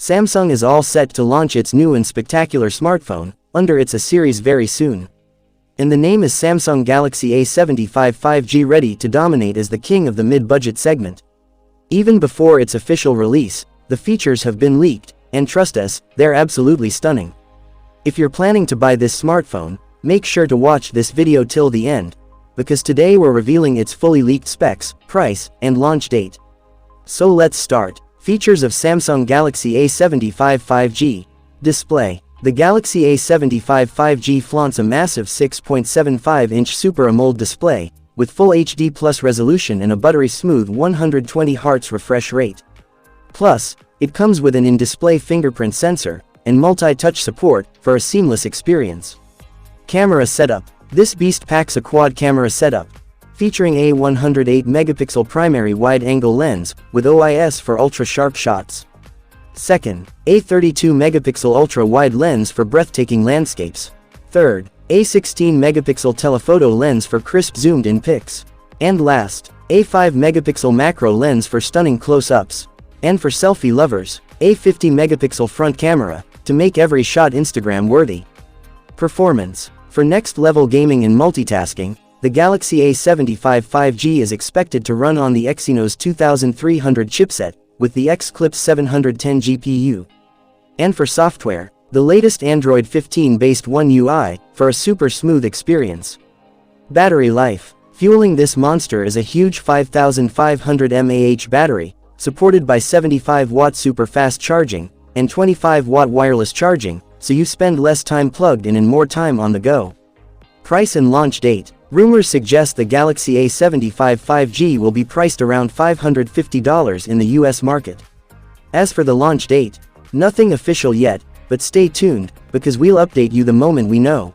Samsung is all set to launch its new and spectacular smartphone, under its A series very soon. And the name is Samsung Galaxy A75 5G, ready to dominate as the king of the mid-budget segment. Even before its official release, the features have been leaked, and trust us, they're absolutely stunning. If you're planning to buy this smartphone, make sure to watch this video till the end, because today we're revealing its fully leaked specs, price, and launch date. So let's start. Features of Samsung Galaxy A75 5G. Display. The Galaxy A75 5G flaunts a massive 6.75-inch Super AMOLED display, with full HD Plus resolution and a buttery-smooth 120 Hz refresh rate. Plus, it comes with an in-display fingerprint sensor, and multi-touch support, for a seamless experience. Camera setup. This beast packs a quad camera setup, featuring a 108-megapixel primary wide-angle lens, with OIS for ultra-sharp shots. Second, a 32-megapixel ultra-wide lens for breathtaking landscapes. Third, a 16-megapixel telephoto lens for crisp zoomed-in pics. And last, a 5-megapixel macro lens for stunning close-ups. And for selfie lovers, a 50-megapixel front camera, to make every shot Instagram-worthy. Performance. For next-level gaming and multitasking, the Galaxy A75 5G is expected to run on the Exynos 2300 chipset, with the X-Clips 710 GPU. And for software, the latest Android 15-based One UI, for a super smooth experience. Battery life. Fueling this monster is a huge 5500 mAh battery, supported by 75-watt super fast charging, and 25-watt wireless charging, so you spend less time plugged in and more time on the go. Price and launch date. Rumors suggest the Galaxy A75 5G will be priced around $550 in the US market. As for the launch date, nothing official yet, but stay tuned, because we'll update you the moment we know.